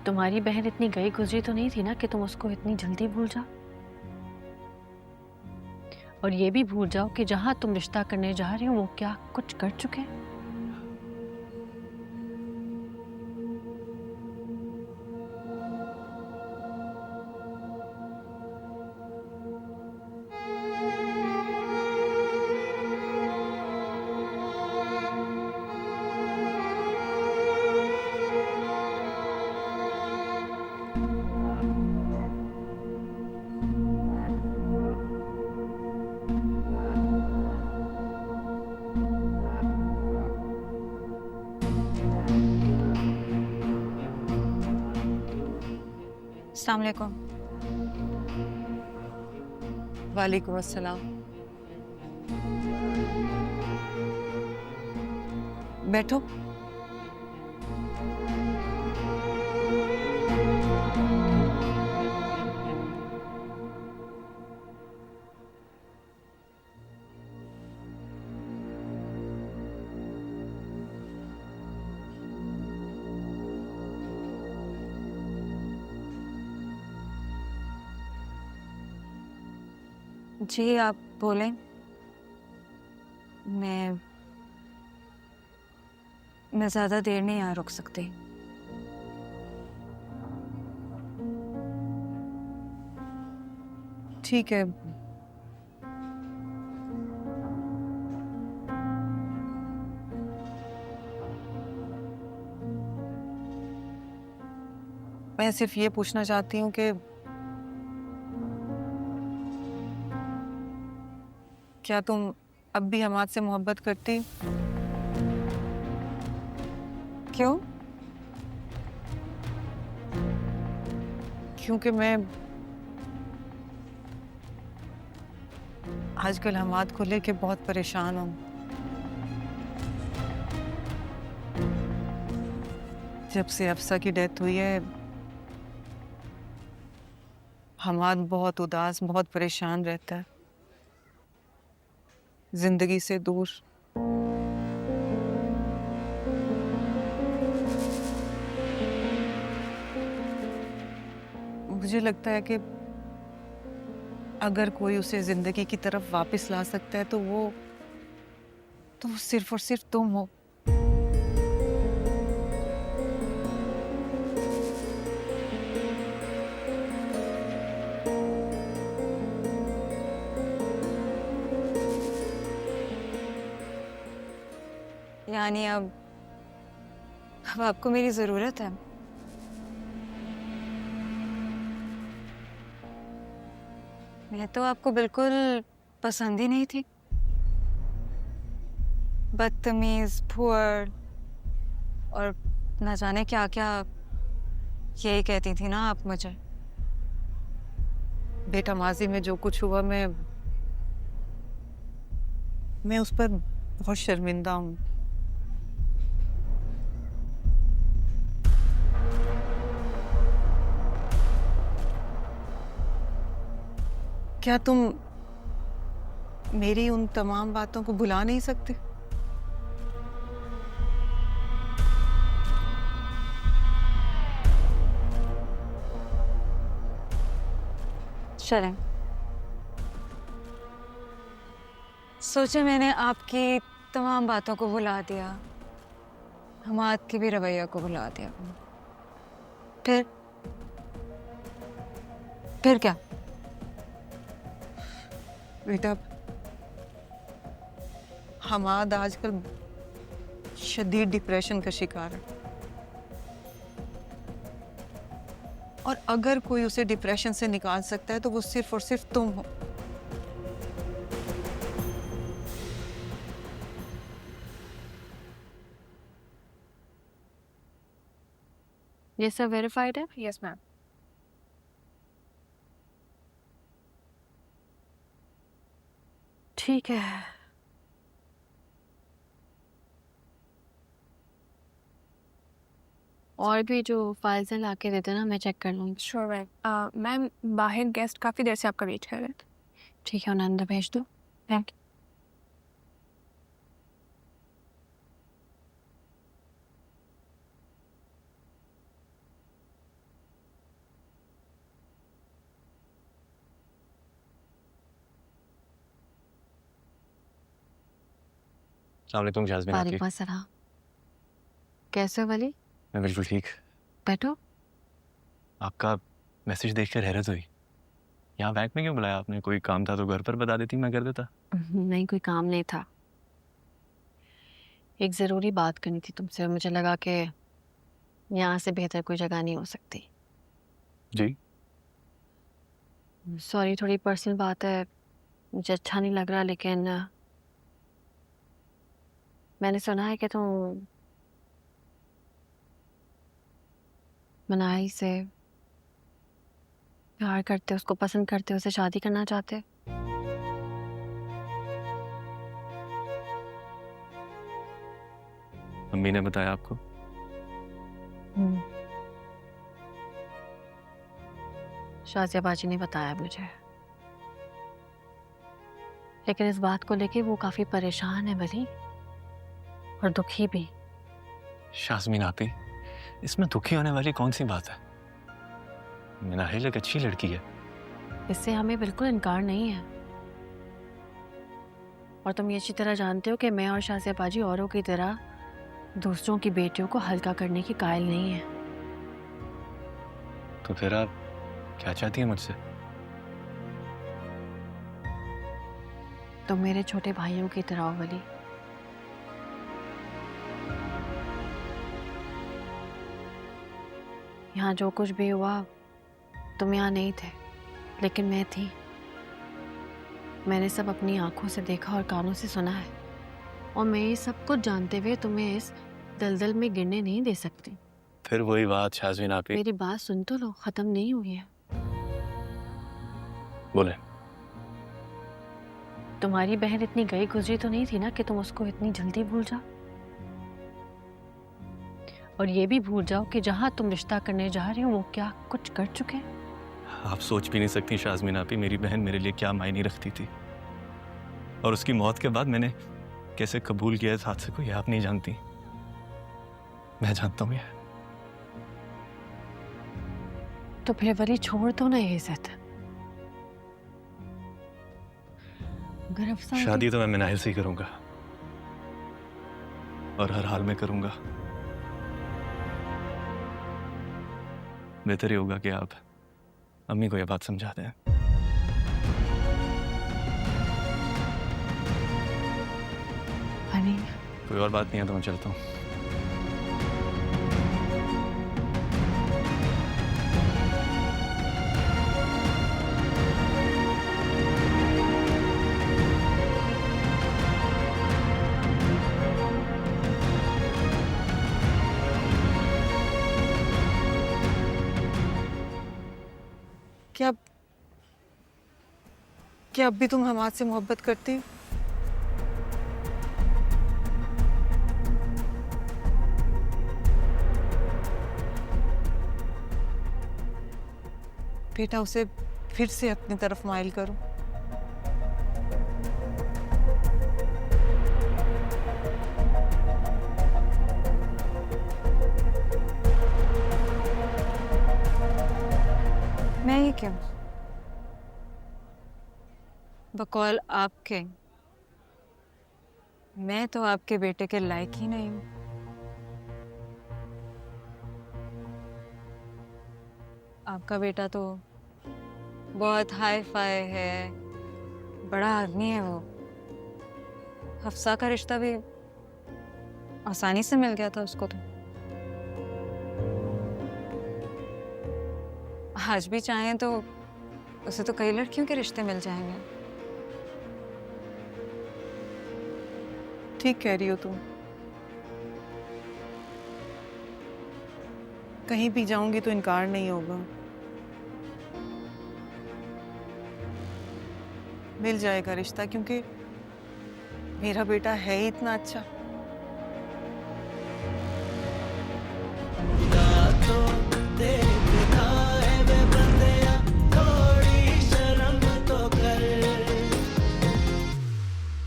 तुम्हारी बहन इतनी गई गुजरी तो नहीं थी ना कि तुम उसको इतनी जल्दी भूल जाओ। और ये भी भूल जाओ कि जहां तुम रिश्ता करने जा रहे हो वो क्या कुछ कर चुके हैं। अस्सलाम वालेकुम। वालेकुम अस्सलाम। बैठो। जी आप बोलें। मैं ज़्यादा देर नहीं यहाँ रुक सकती। ठीक है। मैं सिर्फ ये पूछना चाहती हूँ कि क्या तुम अब भी हमाद से मोहब्बत करती? क्यों? क्योंकि मैं आजकल हमाद को लेके बहुत परेशान हूँ। जब से अफसा की डेथ हुई है, हमाद बहुत उदास, बहुत परेशान रहता है, जिंदगी से दूर। मुझे लगता है कि अगर कोई उसे जिंदगी की तरफ वापस ला सकता है तो वो सिर्फ और सिर्फ तुम हो। यानी अब आपको मेरी ज़रूरत है? मैं तो आपको बिल्कुल पसंद ही नहीं थी। बदतमीज, पुअर और न जाने क्या क्या यही कहती थी ना आप मुझे। बेटा, माजी में जो कुछ हुआ, मैं उस पर बहुत शर्मिंदा हूँ। क्या तुम मेरी उन तमाम बातों को भुला नहीं सकते? चलें। सोचे मैंने आपकी तमाम बातों को भुला दिया, हमाद के भी रवैया को भुला दिया। फिर फिर क्या? बेटा, हमाद आजकल शदीद डिप्रेशन का शिकार है, और अगर कोई उसे डिप्रेशन से निकाल सकता है तो वो सिर्फ और सिर्फ तुम हो। ये सब वेरीफाइड है? Yes ma'am. ठीक है। और भी जो फाइल्स हैं ला के दे देना, मैं चेक कर लूँगी। Sure ma'am. मैम बाहर गेस्ट काफ़ी देर से आपका वेट कर रहे हैं। ठीक है, उन्हें अंदर भेज दो। Thank you. अस्सलाम वालेकुम जाज़मीन आंटी। वालेकुम अस्सलाम। कैसे हो वली? मैं बिल्कुल ठीक। बैठो। आपका मैसेज देख कर हैरत हुई। यहाँ बैंक में क्यों बुलाया आपने? कोई काम था तो घर पर बता देती, मैं कर देता। नहीं, कोई काम नहीं था। एक ज़रूरी बात करनी थी तुमसे और मुझे लगा कि यहाँ से बेहतर कोई जगह नहीं हो सकती। जी। सॉरी, थोड़ी पर्सनल बात है, मुझे अच्छा नहीं लग रहा, लेकिन मैंने सुना है कि तुम मनाई से प्यार करते हो, उसको पसंद करते हो, उससे शादी करना चाहते हो। अम्मी ने बताया आपको? शाजिया बाजी ने बताया मुझे, लेकिन इस बात को लेके वो काफी परेशान है वली, और दुखी भी। शाज़मीन आपी, इसमें दुखी होने वाली कौन सी बात है? मिनाहिल एक अच्छी लड़की है। इससे हमें बिल्कुल इनकार नहीं है, और तुम ये अच्छी तरह जानते हो कि मैं और शाजिया बाजी औरों की तरह दूसरों की बेटियों को हल्का करने की कायल नहीं है। तो फिर आप क्या चाहती हैं मुझसे? तुम मेरे छोटे भाइयों की तरह हो वली। यहाँ जो कुछ भी हुआ, तुम यहाँ नहीं थे, लेकिन मैं थी। मैंने सब अपनी आंखों से देखा और कानों से सुना है, और मैं ये सब कुछ जानते हुए तुम्हें इस दलदल में गिरने नहीं दे सकती। फिर वही बात शाज़मीन आपी। मेरी बात सुन तो लो, खत्म नहीं हुई है। बोले। तुम्हारी बहन इतनी गई गुजरी तो नहीं थी ना कि तुम उसको इतनी जल्दी भूल जाओ, और ये भी भूल जाओ कि जहां तुम रिश्ता करने जा रहे हो वो क्या कुछ कर चुके हैं। आप सोच भी नहीं सकती शाज़मीन आपी, मेरी बहन मेरे लिए क्या मायने रखती थी, और उसकी मौत के बाद मैंने कैसे कबूल किया इस हादसे को, ये आप नहीं जानती। मैं जानता हूँ ये। तो फिर वली छोड़ दो ना ये इज्जत। अगर अफसार शादी तो मैं मिनाहिल से ही करूंगा, और हर हाल में करूंगा। बेहतर ही होगा कि आप अम्मी को यह बात समझा दें। हनी, कोई और बात नहीं है तो मैं चलता हूँ। क्या क्या अब भी तुम हमाद से मोहब्बत करती हो? बेटा, उसे फिर से अपनी तरफ माइल करो। मैं ही क्यों? बकौल आपके, मैं तो आपके बेटे के लायक ही नहीं हूं। आपका बेटा तो बहुत हाई फाई है, बड़ा आदमी है वो। हफ्सा का रिश्ता भी आसानी से मिल गया था उसको तो। आज भी चाहें तो उसे तो कई लड़कियों के रिश्ते मिल जाएंगे। ठीक कह रही हो तुम। कहीं भी जाऊंगी तो इनकार नहीं होगा। मिल जाएगा रिश्ता, क्योंकि मेरा बेटा है ही इतना अच्छा।